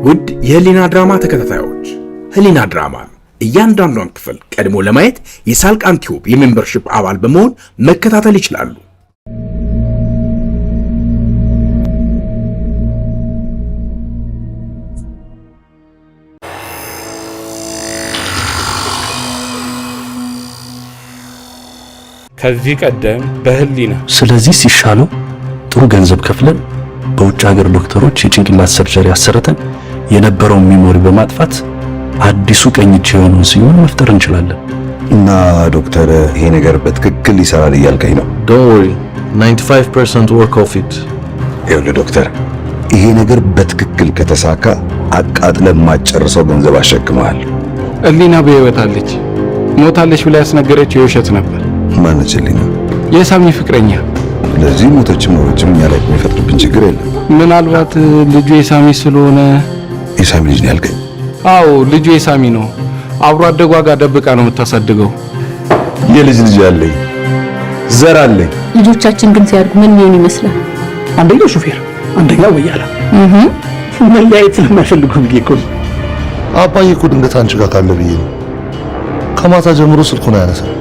ውድ የህሊና ድራማ ተከታታዮች ህሊና ድራማ እያንዳንዷን ክፍል ቀድሞ ለማየት የሳልቃን ቲዩብ የሜምበርሺፕ አባል በመሆን መከታተል ይችላሉ። ከዚህ ቀደም በህሊና ስለዚህ ሲሻለው ጥሩ ገንዘብ ከፍለን በውጭ ሀገር ዶክተሮች የጭንቅላት ሰርጀሪ አሰርተን የነበረውን ሚሞሪ በማጥፋት አዲሱ ቀኝቼ የሆነውን ሲሆን መፍጠር እንችላለን። እና ዶክተር ይሄ ነገር በትክክል ይሰራል እያልከኝ ነው? Don't worry, 95% work of it. ይኸውልህ ዶክተር፣ ይሄ ነገር በትክክል ከተሳካ አቃጥለን ማጨርሰው ገንዘብ አሸክመሃል። ህሊና በህይወት አለች። ሞታለች ብላ ያስነገረችው የውሸት ነበር። ማነች ህሊና? የሳሚ ፍቅረኛ። ስለዚህ ሞተችም ኖረችም እኛ ላይ የሚፈጥርብን ችግር የለም። ምናልባት ልጁ የሳሚ ስለሆነ። የሳሚ ልጅ ነው ያልከኝ? አዎ ልጁ የሳሚ ነው። አብሮ አደጓ ጋር ደብቃ ነው የምታሳድገው። የልጅ ልጅ አለኝ፣ ዘር አለኝ። ልጆቻችን ግን ሲያድጉ ምን ሊሆን ይመስላል? አንደኛው ሹፌር፣ አንደኛው ወያላ። መለያየት ስለማይፈልጉ ብዬ እኮ ነው። አባዬ እኮ ድንገት አንቺ ጋር ካለ ብዬ ነው። ከማታ ጀምሮ ስልኩን አያነሳም።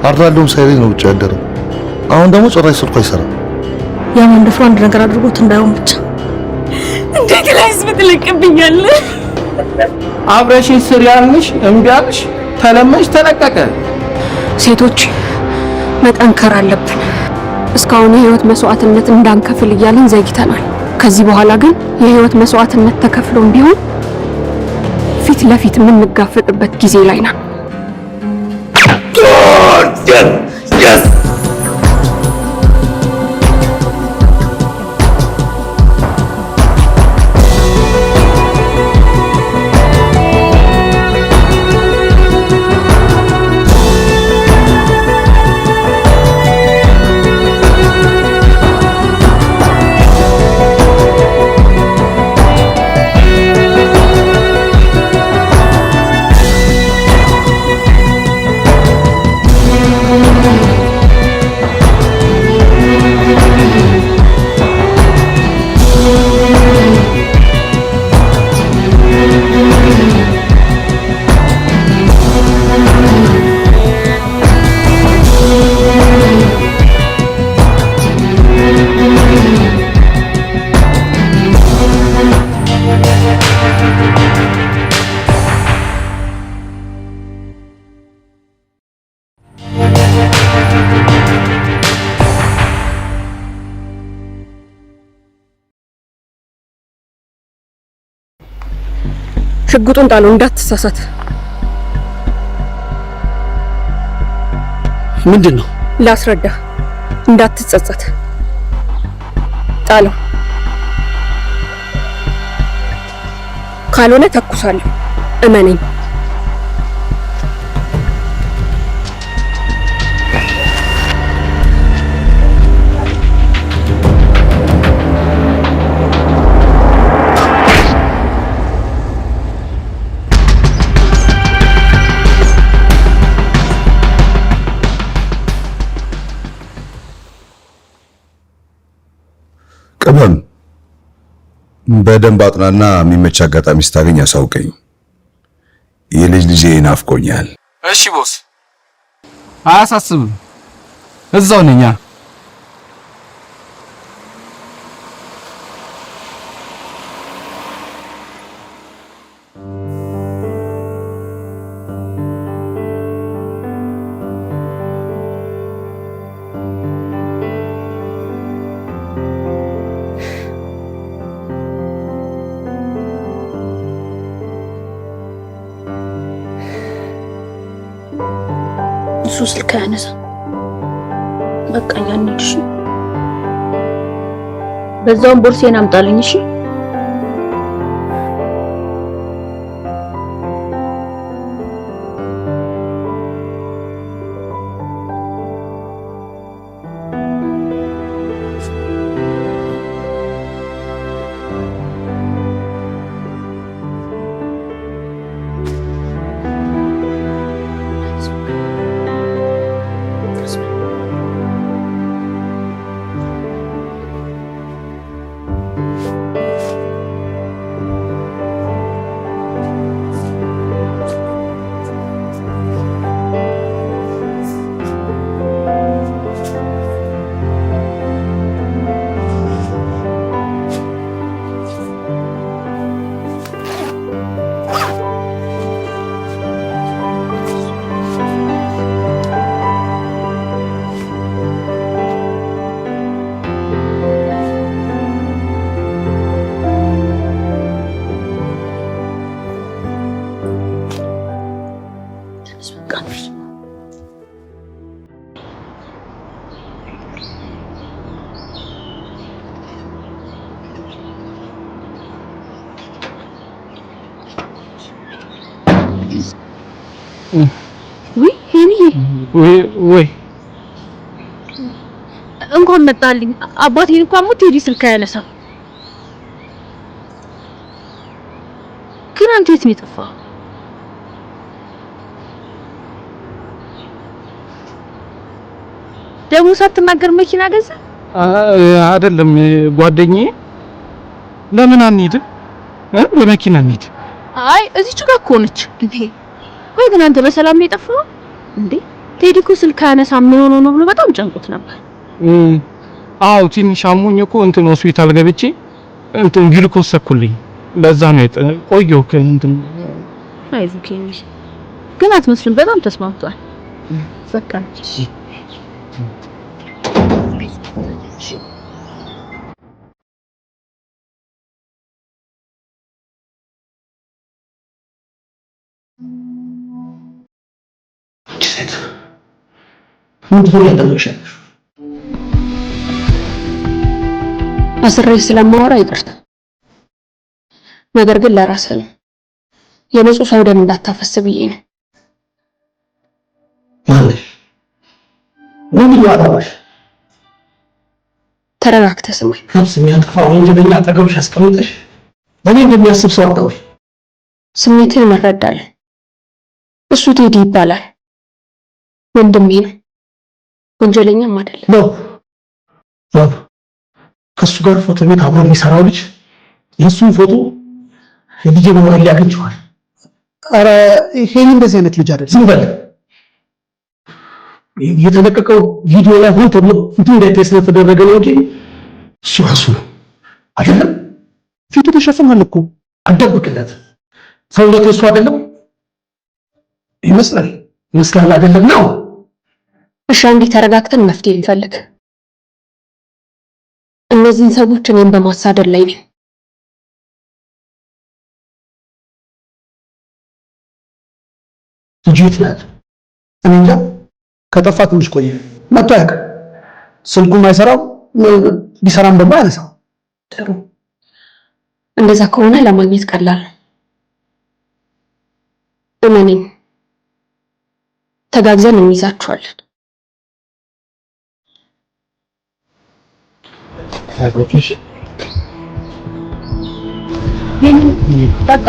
አርዳለውም ሳይለኝ ነው ውጭ ያደረው። አሁን ደግሞ ጭራሽ ስልኩ አይሰራም። ያማን ደፍሮ አንድ ነገር አድርጎት እንዳይሆን ብቻ። እንዴት ላይስ ብትለቅብኛል? አብረሽኝ ስር ያልንሽ እምቢ አልሽ፣ ተለመሽ ተለቀቀ። ሴቶች መጠንከር አለብን። እስካሁን የህይወት መስዋዕትነት እንዳንከፍል እያልን ዘግይተናል። ከዚህ በኋላ ግን የህይወት መስዋዕትነት ተከፍሎም ቢሆን ፊት ለፊት የምንጋፈጥበት ጊዜ ላይ ነን። Yes! ሽጉጡን ጣለው፣ እንዳትሳሳት። ምንድነው? ላስረዳ፣ እንዳትጸጸት። ጣለው፣ ካልሆነ ተኩሳለሁ። እመነኝ። ቅመም በደንብ አጥናና የሚመች አጋጣሚ ስታገኝ አሳውቀኝ። የልጅ ልጄ ናፍቆኛል። እሺ ቦስ፣ አያሳስብም። እዛው ነኛ። እሱ ስልክ ያነሳ። በቃ ያንቺ በዛውን ቦርሴን አምጣልኝ። እሺ ወይ ሄኒ ወይ እንኳን መጣልኝ። አባቴን እንኳን ሞት ቴዲ ስልክ አያነሳም። ግን አንተ የት ነው የጠፋው? ደግሞ ሳትናገር መኪና ገዛ? አይደለም ጓደኛዬ። ለምን አንሄድ? በመኪና እንሂድ። አይ እዚች ጋር እኮ ነች እንዴ። ወይ ግን አንተ በሰላም ነው የጠፋው እንዴ? ቴዲ እኮ ስልክ አያነሳም ምን ሆኖ ነው ብሎ በጣም ጨንቆት ነበር። አዎ ትንሽ አሞኝ እኮ እንትን ሆስፒታል ገብቼ እንትን ግሉኮስ ሰኩልኝ። ለዛ ነው ቆየሁ ከእንትን። አይዞህ ግን አትመስልም፣ በጣም ተስማምቷል። በቃ አስሬ ስለማወራ ይቅርታ። ነገር ግን ለራስህ ነው የንጹህ ሰው ደም እንዳታፈስ ብዬ ነው። ማለት ምን ይዋጣሽ? ተረጋግተህ ስማኝ። ነፍስ የሚያጠፋ ወንጀለኛ አጠገብሽ አስቀምጠሽ ለኔ እንደሚያስብ ሰው አጣውሽ። ስሜትህን እረዳለሁ። እሱ ቴዲ ይባላል፣ ወንድሜ ነው፣ ወንጀለኛም አይደለም። ነው ከሱ ጋር ፎቶ ቤት አብሮ የሚሰራው ልጅ የሱን ፎቶ የልጅ መሞሪያ ሊያገኝዋል። አረ ይሄን እንደዚህ አይነት ልጅ አይደለም። ዝም በል። የተለቀቀው ቪዲዮ ላይ ሆን ተብሎ ፊቱ እንዳይታይ ስለተደረገ ነው እንጂ እሱ ራሱ ነው አይደለም። ፊቱ ተሸፍኗል እኮ። አደብቅለት። ሰውነቱ እሱ አይደለም ይመስላል። ይመስላል አይደለም ነው። እሺ አንዴ ተረጋግተን መፍትሄ እንፈልግ። እነዚህን ሰዎች እኔን በማሳደድ ላይ ነኝ። ልጅ የት ናት? እኔ እንጃ። ከጠፋ ትንሽ ቆየ። መጥቶ አያውቅም። ስልኩም አይሰራም፣ ቢሰራም ደግሞ አያነሳም። ጥሩ፣ እንደዛ ከሆነ ለማግኘት ቀላል ነው። እመኔኝ፣ ተጋግዘን እንይዛቸዋለን። በቃ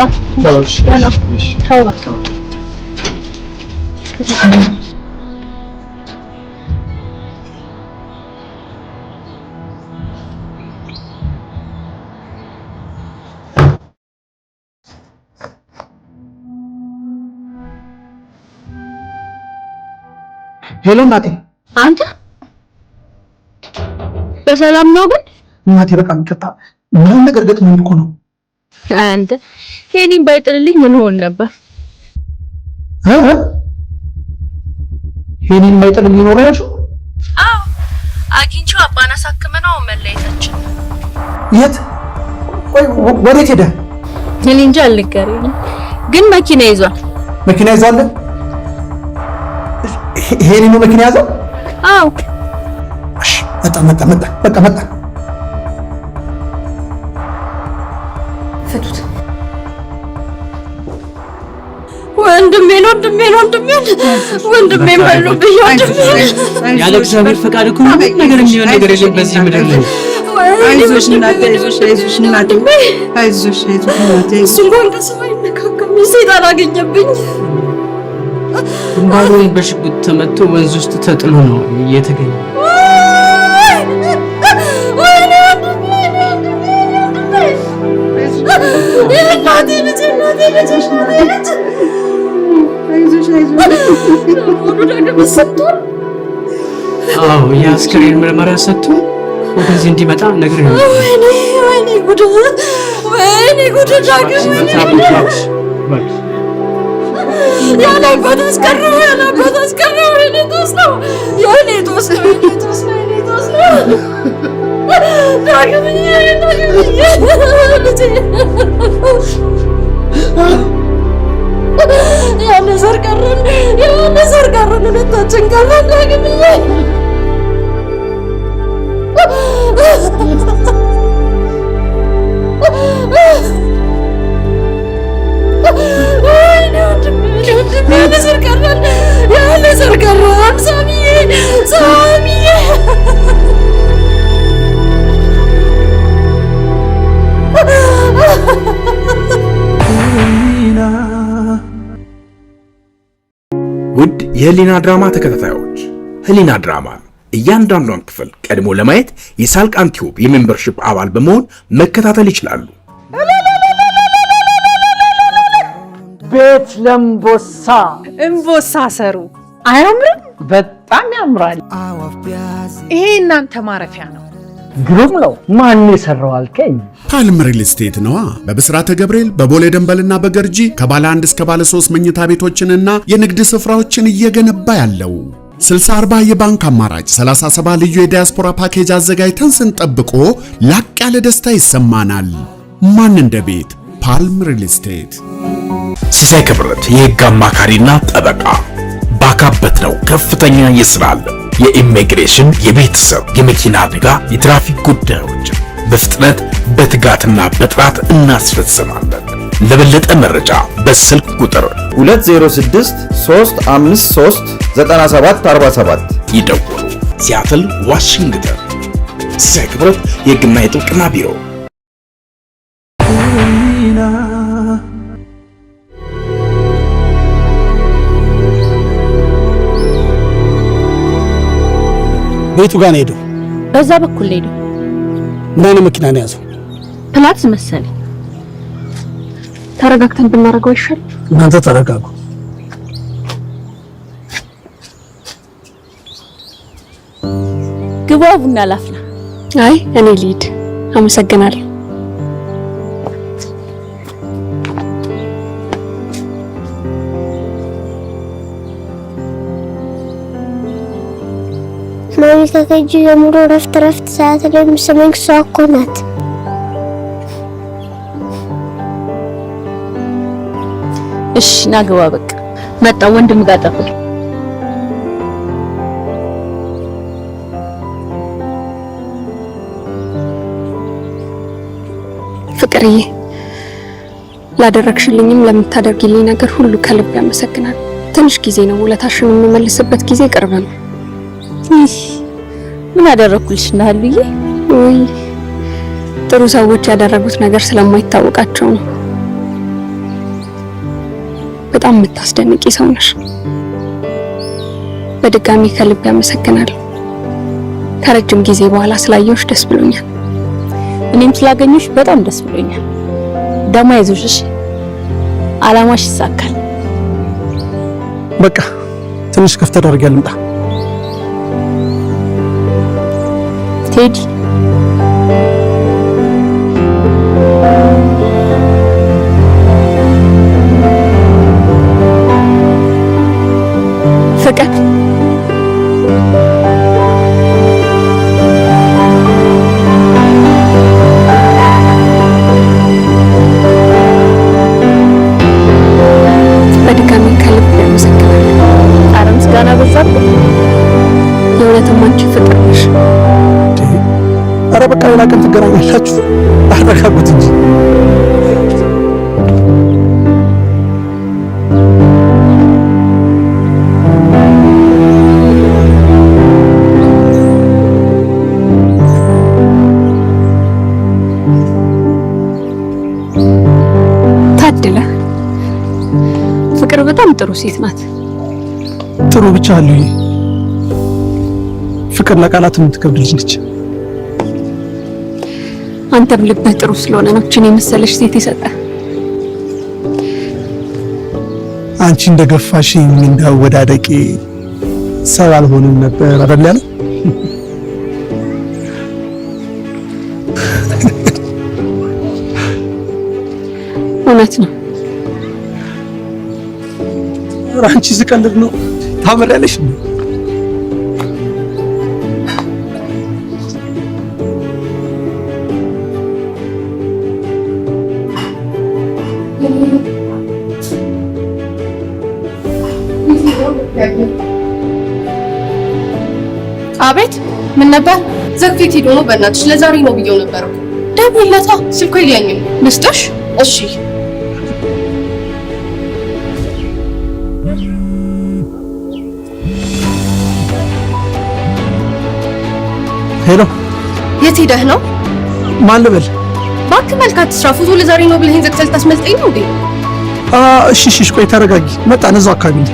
ሄሎ እናቴ። አንተ በሰላም ነው? ግን እናቴ በቃ ይቅርታ፣ ምንም ነገር ገጥሞኝ እኮ ነው። አንተ ሄኒን ባይጥልልኝ ምን ሆን ነበር? ሄኒን ባይጥልልኝ ኖሮ ያልሽው? አዎ አግኝቼው አባና ሳክመናው መለየታችን። የት? ቆይ ወዴት ሄደ? እኔ እንጃ አልነገረኝም፣ ግን መኪና ይዟል። መኪና ይዟል? ሄኒ ነው መኪና ያዘው? አዎ። እሺ መጣ። ፍቱት። ወንድሜ ማሉብኝ ወንድሜ። ያለ እግዚአብሔር ፈቃድ እኮ ምንም ነገር የሚሆን ነገር የለም በዚህ ምድር ላይ። አይዞሽ እናቴ፣ አይዞሽ እናቴ። እሱ እንኳን ከሰው አይነካከም፣ ሰይጣን አገኘብኝ። ግንባሩን በሽጉጥ ተመቶ ወንዝ ውስጥ ተጥሎ ነው የተገኘ። አዎ የአስክሬን ምርመራ ሰጥቶ ወደዚህ እንዲመጣ ነገር ነው። ወይኔ ጉድ ዳግም ያለ አባት አስቀረው። የኔ ጦስ ነው። ዳግም ያለ ዘር ቀረን ሁለታችን ቀረን። ዳግም ወይኔ ወንድሜ ያለ ዘር ቀረን። ውድ የህሊና ድራማ ተከታታዮች ህሊና ድራማን እያንዳንዷን ክፍል ቀድሞ ለማየት የሳልቃን ቲዩብ የሜምበርሺፕ አባል በመሆን መከታተል ይችላሉ። ቤት ለምቦሳ እምቦሳ ሰሩ አያምርም? በጣም ያምራል። ይሄ እናንተ ማረፊያ ነው። ግሩም ነው። ማን የሰራው አልከኝ? ፓልም ሪል ስቴት ነዋ። በብስራተ ገብርኤል በቦሌ ደንበልና በገርጂ ከባለ 1 እስከ ባለ 3 መኝታ ቤቶችንና የንግድ ስፍራዎችን እየገነባ ያለው 60/40 የባንክ አማራጭ 37 ልዩ የዲያስፖራ ፓኬጅ አዘጋጅተን ስንጠብቆ ላቅ ያለ ደስታ ይሰማናል። ማን እንደ ቤት ፓልም ሪል ስቴት። ሲሳይ ክብረት የህግ አማካሪና ጠበቃ ባካበት ነው ከፍተኛ የስራ የኢሚግሬሽን፣ የቤተሰብ፣ የመኪና አደጋ፣ የትራፊክ ጉዳዮች በፍጥነት በትጋትና በጥራት እናስፈጽማለን። ለበለጠ መረጃ በስልክ ቁጥር 2063539747 ይደውሉ። ሲያትል ዋሽንግተን። ሲሳይ ክብረት የህግና የጥብቅና ቢሮ። ቤቱ ጋር ነው ሄደው። በዛ በኩል ነው ሄደው። ምን አይነት መኪና ነው ያዘው? ፕላትስ መሰለኝ። ተረጋግተን ብናደርገው ይሻል። እናንተ ተረጋጉ። ግባ ቡና ላፍላ። አይ እኔ ልሂድ። አመሰግናለሁ። ማሚ ከከጂ ጀምሮ ረፍት ሰዓት ላይ የምትሰማኝ እሷ እኮ ናት። እሺ ና ግባ። በቃ መጣ። ወንድም ጋር ጠብቅ። ፍቅርዬ፣ ላደረግሽልኝም ለምታደርጊልኝ ነገር ሁሉ ከልብ ያመሰግናለሁ። ትንሽ ጊዜ ነው፣ ውለታሽን የምመልስበት ጊዜ ቅርብ ነው። ምን አደረኩልሽ እናልዬ? ወይ ጥሩ ሰዎች ያደረጉት ነገር ስለማይታወቃቸው ነው። በጣም የምታስደንቂ ሰው ነሽ። በድጋሚ ከልብ ያመሰግናለሁ። ከረጅም ጊዜ በኋላ ስላየሁሽ ደስ ብሎኛል። እኔም ስላገኘሁሽ በጣም ደስ ብሎኛል። ደማ አይዞሽ፣ አላማሽ ይሳካል። በቃ ትንሽ ከፍተ አድርጊያ ልምጣ። ቴዲ ፍቅር በድጋሚ ከልብ ያመሰግናለሁ። ኧረ ምስጋና በዛብህ። የእውነትም አንቺ ፍቅር ነሽ። ኧረ በቃ ሌላ ቀን ትገናኛላችሁ። አረጋጉት እንጂ ታድለ። ፍቅር በጣም ጥሩ ሴት ናት። ጥሩ ብቻ አለ። ፍቅር ለቃላት የምትከብድ ልጅ ነች። አንተም ልብህ ጥሩ ስለሆነ ነው እቺን የመሰለሽ ሴት የሰጠ። አንቺ እንደገፋሽኝ እንዳወዳደቄ ሰው አልሆንም ነበር አይደል ያለ። እውነት ነው። አንቺ ስቀልድ ነው ታመሪያለሽ። አቤት፣ ምን ነበር? ዘግይት ሄዶ ነው። በእናትሽ ለዛሬ ነው ብየው ነበር እኮ። ደውይለታ፣ ስልኩ የለኝም። ልስጥሽ? እሺ። ሄሎ፣ የት ሄደህ ነው? ማን ልበል? እባክህ መልካት ስራ ፎቶ ለዛሬ ነው ብለኸኝ ዘግተህ ልታስመልጠኝ ነው እንዴ? እሺ፣ ቆይ ተረጋጊ። መጣን፣ እዛው አካባቢ ነኝ።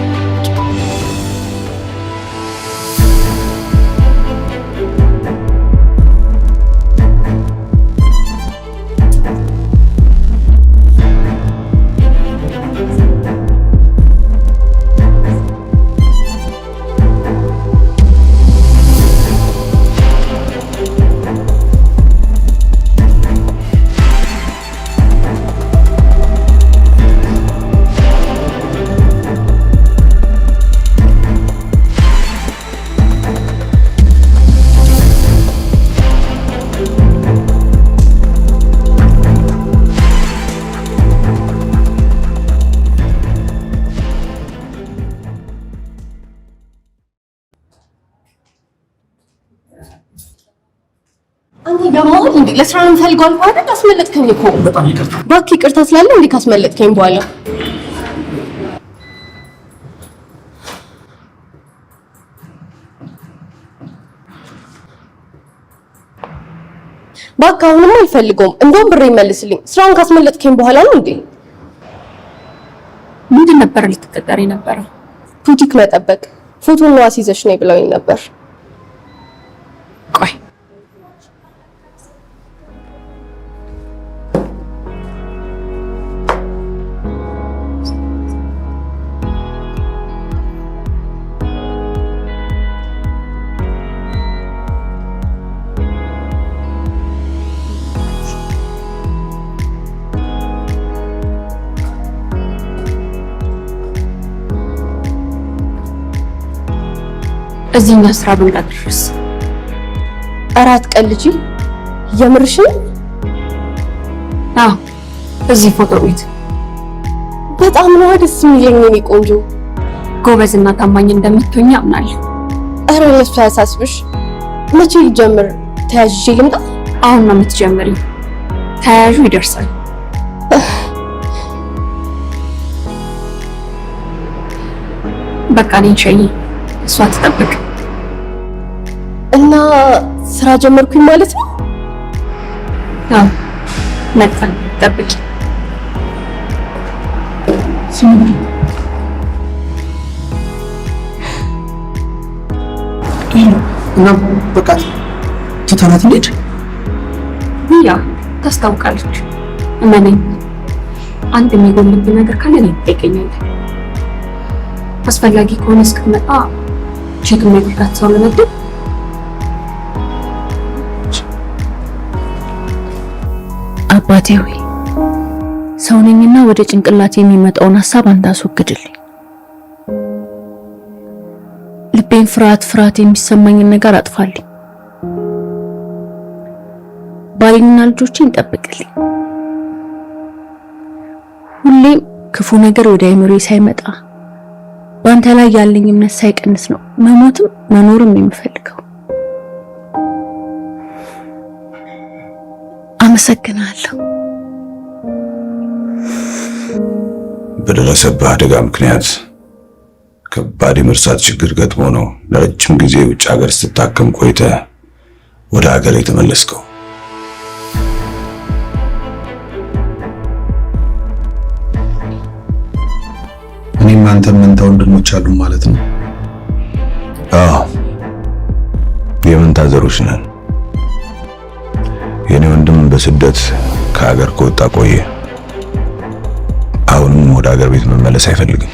ለስራ ነው ፈልጓል አይደል? አስመለጥከኝ እኮ። በጣም ይቅርታ። እባክህ ይቅርታ ስላለ እንዴ ካስመለጥከኝ በኋላ ባካ አሁንም አልፈልገውም። እንደውም ብሬ ይመልስልኝ። ስራውን ካስመለጥከኝ በኋላ ነው እንዴ? ምንድን ነበር ልትቀጠሪ ነበረው? ቡቲክ መጠበቅ። ፎቶን አስይዘሽ ነይ ብለውኝ ነበር። ቆይ እዚህኛ ስራ ብንቀጥርስ? አራት ቀን ልጅ የምርሽን? አዎ እዚህ ፎቶ ቤት። በጣም ነው ደስ የሚለኝ የኔ ቆንጆ። ጎበዝና ታማኝ እንደምትሆኝ አምናለሁ። ኧረ ለሱ አያሳስብሽ። መቼ ልጀምር? ተያዥ ልምጣ? አሁን ነው የምትጀምሪው። ተያዡ ይደርሳል። በቃ እኔን ሸኝ፣ እሷ ትጠብቅ። እና ስራ ጀመርኩኝ ማለት ነው? አዎ መጣ። ጠብቂ። እና በቃ ትተናት እንሂድ። ያው ታስታውቃለች። እመነኝ፣ አንድ የሚጎልብህ ነገር ካለ እኔን ትጠይቀኛለህ። አስፈላጊ ከሆነ እስክትመጣ ቼክ የሚያደርጋት ሰው ለመድብ። አባቴ ሆይ ሰው ነኝና ወደ ጭንቅላት የሚመጣውን ሐሳብ አንተ አስወግድልኝ። ልቤን ፍርሃት የሚሰማኝን ነገር አጥፋልኝ። ባሌንና ልጆቼን ጠብቅልኝ። ሁሌም ክፉ ነገር ወደ አይምሮዬ ሳይመጣ በአንተ ላይ ያለኝ እምነት ሳይቀንስ ነው መሞትም መኖርም የምፈልገው። አመሰግናለሁ። በደረሰብህ አደጋ ምክንያት ከባድ የመርሳት ችግር ገጥሞ ነው ለረጅም ጊዜ ውጭ ሀገር ስትታከም ቆይተህ ወደ ሀገር የተመለስከው። እኔም አንተም መንታ ወንድሞች አሉ ማለት ነው? አዎ የመንታ ዘሮች ነን። የኔ ወንድም በስደት ከሀገር ከወጣ ቆየ። አሁንም ወደ ሀገር ቤት መመለስ አይፈልግም።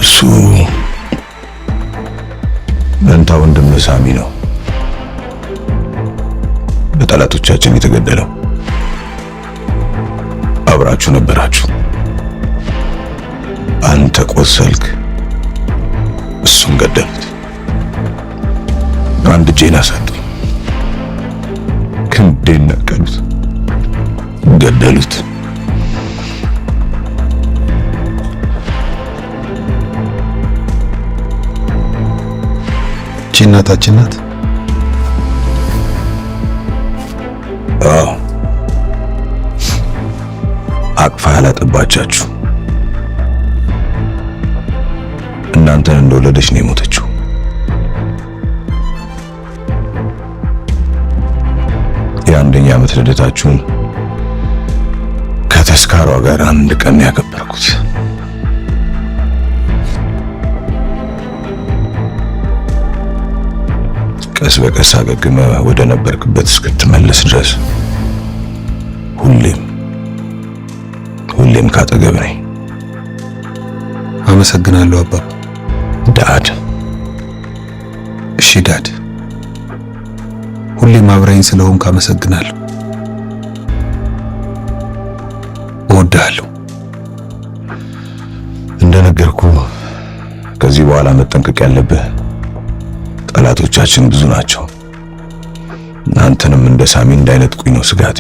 እሱ መንታ ወንድም ሳሚ ነው በጠላቶቻችን የተገደለው። አብራችሁ ነበራችሁ። አንተ ቆሰልክ፣ እሱን ገደሉት። አንድ እጄን አሳጡኝ፣ ክንዴን ነቀሉት፣ ገደሉት። እናታችን ናት። አዎ አቅፋ ያላጠባቻችሁ እናንተን እንደወለደች ነው የሞተችው። የአንደኛ ዓመት ልደታችሁን ከተስካሯ ጋር አንድ ቀን ያከበርኩት። ቀስ በቀስ አገግመህ ወደ ነበርክበት እስክትመለስ ድረስ ሁሌም ካጠገብ ነኝ። አመሰግናለሁ አባ። ዳድ። እሺ ዳድ፣ ሁሌም አብረኸኝ ስለሆንክ አመሰግናለሁ። እወድሃለሁ። እንደነገርኩ ከዚህ በኋላ መጠንቀቅ ያለብህ ጠላቶቻችን ብዙ ናቸው። እናንተንም እንደ ሳሚ እንዳይነጥቁኝ ነው ስጋቴ።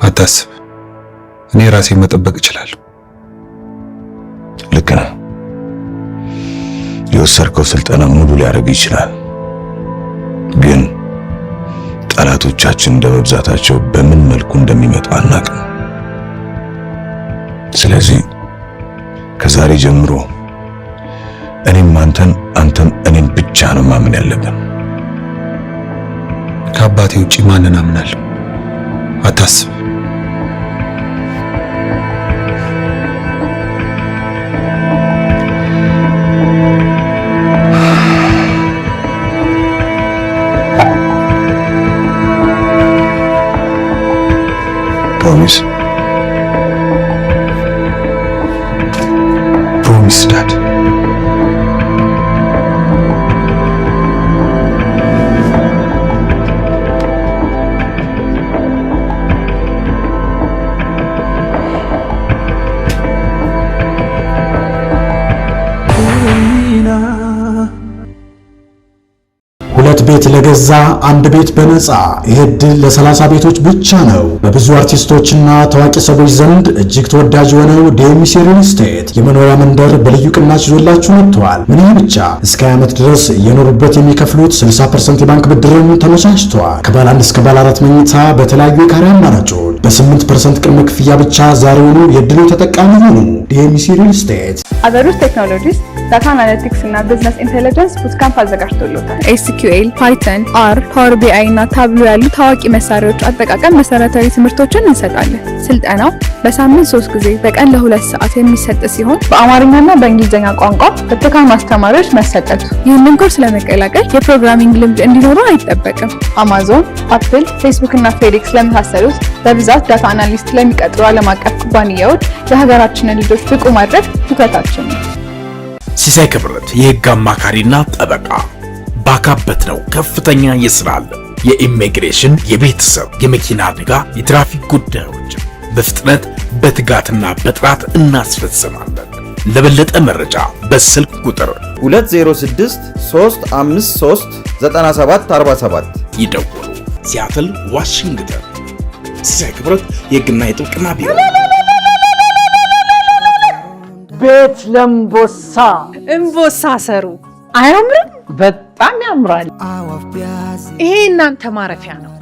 አታስብ፣ እኔ ራሴን መጠበቅ እችላለሁ። የወሰድከው ስልጠና ሙሉ ሊያደርግ ይችላል። ግን ጠላቶቻችን እንደመብዛታቸው በምን መልኩ እንደሚመጡ አናውቅም። ስለዚህ ከዛሬ ጀምሮ እኔም አንተም እኔን ብቻ ነው ማመን ያለብን። ከአባቴ ውጪ ማንን አምናለሁ? አታስብ። Promise? Promise, Dad. ሁለት ቤት ለገዛ አንድ ቤት በነፃ። ይህ ዕድል ለ30 ቤቶች ብቻ ነው። በብዙ አርቲስቶችና ታዋቂ ሰዎች ዘንድ እጅግ ተወዳጅ የሆነው ዴሚሲ ሪል ስቴት የመኖሪያ መንደር በልዩ ቅናሽ ይዞላችሁ መጥቷል። ምን ብቻ እስከ 20 ዓመት ድረስ እየኖሩበት የሚከፍሉት 60% የባንክ ብድርን ተመቻችቷል። ከባለ 1 እስከ ባለ 4 መኝታ በተለያዩ የካሬ አማራጮች በ8% ቅድመ ክፍያ ብቻ ዛሬውኑ የዕድሉ ተጠቃሚ ሁኑ። ዴሚሲ ሪል ስቴት አበሩስ ቴክኖሎጂስ ዳታ አናሊቲክስ እና ቢዝነስ ኢንተለጀንስ ቡትካምፕ አዘጋጅቶሎታል። SQL፣ ፓይተን፣ R፣ ፓወር BI እና ታብሎ ያሉ ታዋቂ መሳሪያዎች አጠቃቀም መሰረታዊ ትምህርቶችን እንሰጣለን። ስልጠናው በሳምንት 3 ጊዜ በቀን ለ2 ሰዓት የሚሰጥ ሲሆን በአማርኛና በእንግሊዝኛ ቋንቋ በተካኑ አስተማሪዎች መሰጠቱ። ይህንን ኮርስ ለመቀላቀል የፕሮግራሚንግ ልምድ እንዲኖረው አይጠበቅም። አማዞን፣ አፕል፣ ፌስቡክ እና ፌዴክስ ለመሳሰሉት በብዛት ዳታ አናሊስት ለሚቀጥሩ ዓለም አቀፍ ኩባንያዎች የሀገራችንን ልጆች ብቁ ማድረግ ትኩረታችን ነው። ሲሳይ ክብረት የህግ አማካሪና ጠበቃ ባካበት ነው ከፍተኛ የስራ የኢሚግሬሽን፣ የቤተሰብ፣ የመኪና አደጋ፣ የትራፊክ ጉዳዮች በፍጥነት በትጋትና በጥራት እናስፈጽማለን። ለበለጠ መረጃ በስልክ ቁጥር 2063539747 ይደውሉ። ሲያትል ዋሽንግተን። ሲሳይ ክብረት የህግና የጥብቅና ቢሮ። ቤት ለምቦሳ እምቦሳ ሰሩ አያምርም? በጣም ያምራል። ይሄ እናንተ ማረፊያ ነው።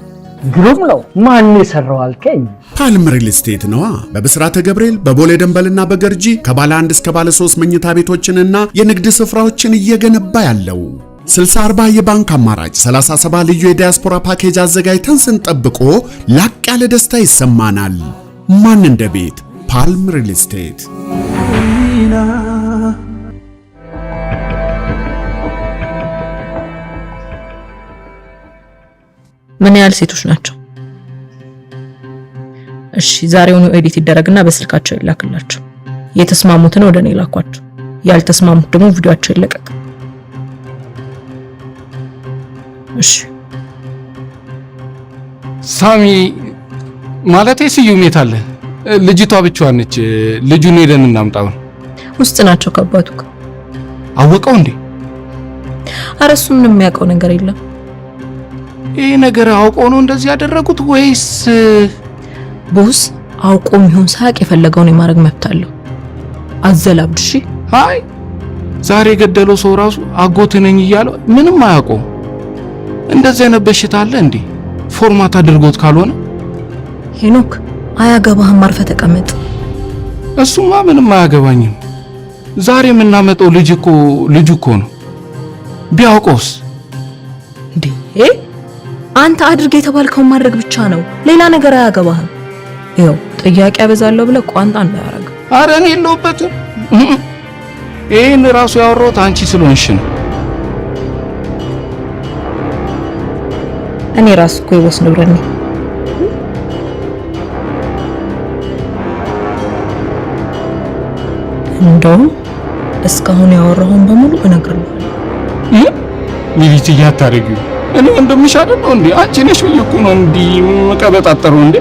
ግሩም ነው። ማን የሰራው አልከኝ? ፓልም ሪል ስቴት ነዋ። በብስራተ ገብርኤል በቦሌ ደንበልና በገርጂ ከባለ 1 እስከ ባለ 3 መኝታ ቤቶችንና የንግድ ስፍራዎችን እየገነባ ያለው 60/40 የባንክ አማራጭ 37 ልዩ የዲያስፖራ ፓኬጅ አዘጋጅተን ስንጠብቆ ላቅ ያለ ደስታ ይሰማናል። ማን እንደ ቤት? ፓልም ሪል ስቴት። ምን ያህል ሴቶች ናቸው? እሺ ዛሬውኑ ኤዲት ይደረግና በስልካቸው ይላክላቸው። የተስማሙትን ወደ እኔ ላኳቸው። ያልተስማሙት ደግሞ ቪዲዮአቸው ይለቀቅ። እሺ ሳሚ ማለቴ ስዩም የት አለ? ልጅቷ ብቻዋን ነች። ልጁን ሄደን እናምጣው። ውስጥ ናቸው ከአባቱ ጋር። አወቀው እንዴ? ኧረ እሱ ምንም የሚያውቀው ነገር የለም። ይሄ ነገር አውቀው ነው እንደዚህ ያደረጉት ወይስ? ቦስ አውቆም ይሁን ሳያውቅ የፈለገውን የማድረግ መብት አለው። አዘላብድ። እሺ አይ ዛሬ የገደለው ሰው ራሱ አጎት ነኝ እያለ ምንም አያውቀው። እንደዚህ አይነት በሽታ አለ እንዴ? ፎርማት አድርጎት ካልሆነ ሄኖክ አያገባህም፣ አርፈህ ተቀመጥ። እሱማ ምንም አያገባኝም። ዛሬ የምናመጣው ልጁ እኮ ነው። ቢያውቀውስ? እንዴ አንተ አድርግ የተባልከውን ማድረግ ብቻ ነው፣ ሌላ ነገር አያገባህም። ይኸው ጥያቄ ያበዛለሁ ብለህ ቋንጣ እንዳያረግ። ኧረ እኔ የለሁበትም። ይሄን ራሱ ያወራሁት አንቺ ስለሆንሽ ነው። እኔ ራሱ እኮ የቦስ ንብረት ነኝ። እንደውም እስካሁን ያወራሁን በሙሉ እነግርልሃለሁ። ሚሊት እያታረጊው እኔ እንደምሻለ ነው እንዴ? አንቺ ነሽ ብዬ እኮ ነው እንዲህ መቀበጣጠሩ እንዴ?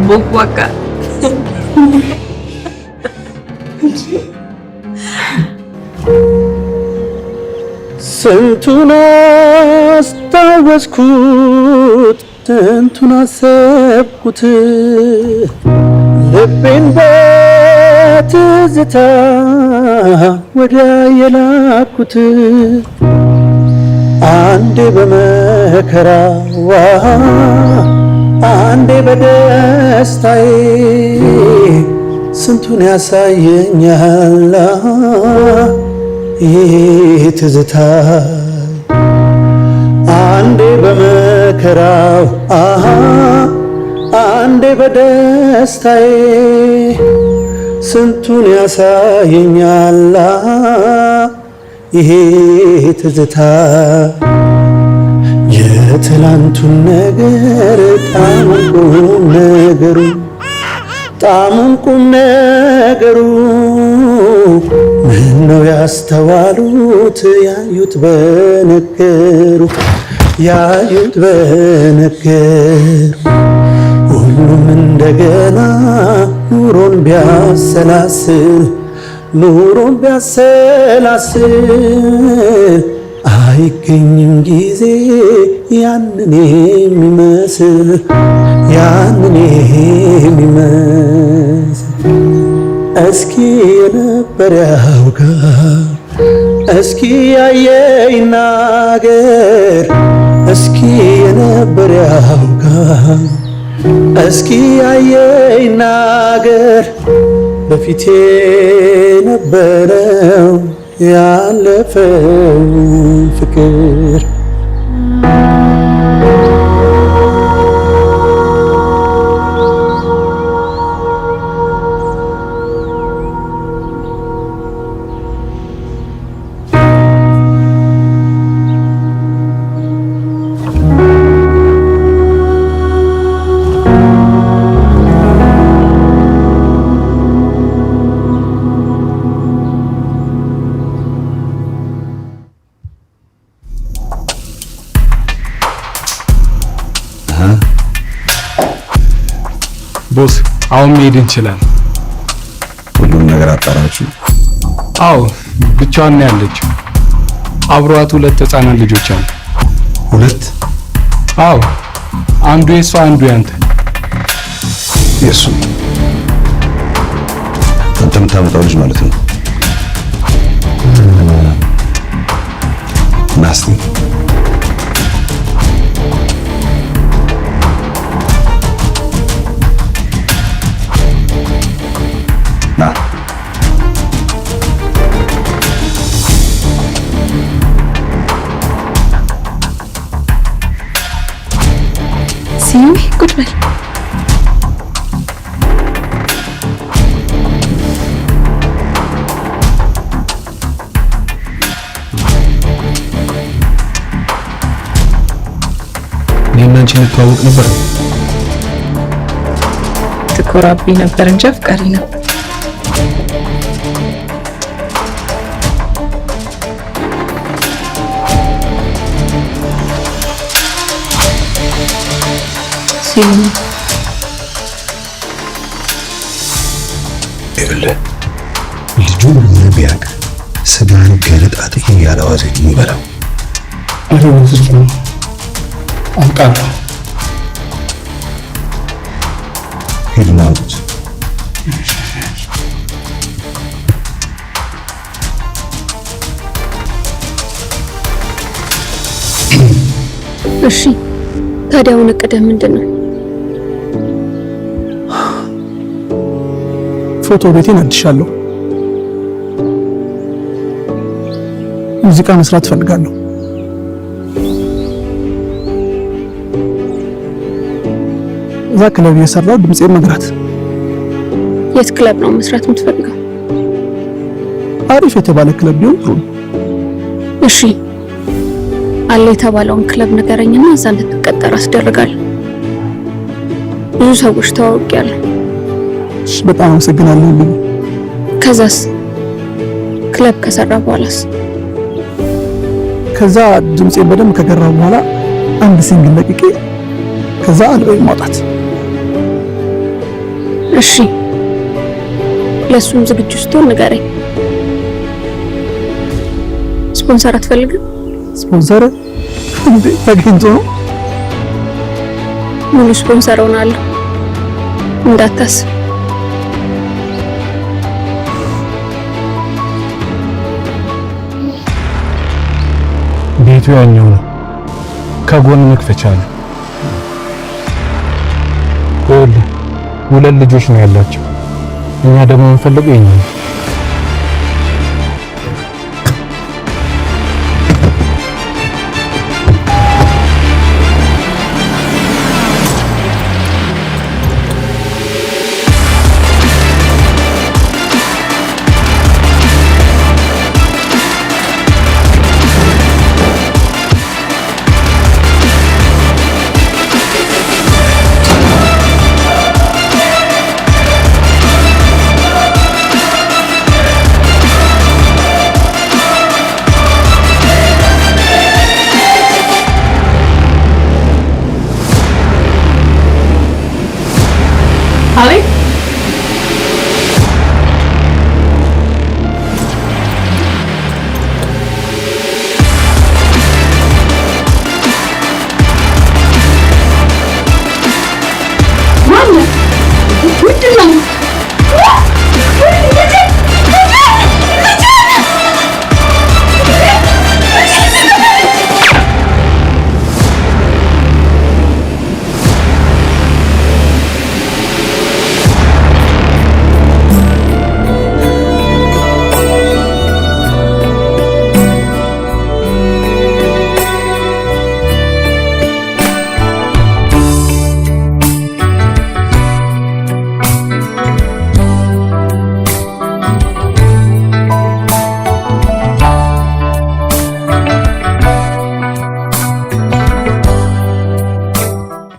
ቦኳካ ስንቱን አስታወስኩት፣ ስንቱን አሰብኩት፣ ልቤን በትዝታ ወደ የላኩት አንዴ በመከራዋ አንዴ በደስታዬ ስንቱን ያሳየኛል ይህ ትዝታ አንዴ በመከራው አንዴ በደስታዬ ስንቱን ያሳየኛል ይሄ ትዝታ የትላንቱን ነገር ጣሙን ቁም ነገሩ ምነው ያስተዋሉት ያዩት በነገሩ ሁሉም እንደገና ኑሮን ቢያሰላስል አይገኝም ጊዜ ያንን የሚመስል እስኪ የነበር ያውጋ እስኪ ያየ ይናገር እስኪ የነበር ያውጋ እስኪ ያየ ይናገር በፊቴ ነበረው ያለፈው ፍቅር ቦስ አሁን መሄድ እንችላለን። ሁሉም ነገር አጣራችሁ? አዎ ብቻዋን ነው ያለችው። አብሯት 2 ህፃናት ልጆች አሉ። 2? አዎ አንዱ የሷ አንዱ ያንተ። የሱ አንተ የምታመጣው ልጅ ማለት ነው? ናስቲ ና ሲሚ ቁጭ በል። እኔና አንቺ እንተዋወቅ ነበር። ትኮራብኝ ነበር እንጂ አፍቃሪ ነው። ልጁ ምን ቢያቅ ስጋን ገለጣጥዬ ያለዋዘ ይበላው። አውቃለሁ። ሂድና አውጡት። እሺ ታዲያ አሁን እቅድህ ምንድን ነው? ፎቶ ቤቴን አድሻለሁ። ሙዚቃ መስራት ፈልጋለሁ። እዛ ክለብ የሰራው ድምጼን መግራት። የት ክለብ ነው መስራት የምትፈልገው? አሪፍ የተባለ ክለብ ቢሆን ጥሩ ነው። እሺ አለ የተባለውን ክለብ ንገረኝና እዛ እንድትቀጠር አስደርጋለሁ። ብዙ ሰዎች ተዋውቂያለሁ። በጣም አመሰግናለሁ። ከዛስ ክለብ ከሰራ በኋላስ? ከዛ ድምጼን በደንብ ከገራው በኋላ አንድ ሲንግል ለቅቄ ከዛ አልበም ማውጣት። እሺ ለሱም ዝግጁ ስትሆን ንገረኝ። ስፖንሰር አትፈልግም? ስፖንሰር እንዴ ተገኝቶ ነው? ሙሉ ስፖንሰር ሆናለሁ እንዳታስብ። ቤቱ ያኛው ነው። ከጎን መክፈቻ አለ። ሁለት ልጆች ነው ያላቸው። እኛ ደግሞ የምንፈልገው ይሄን ነው። Ali? Mama, what did you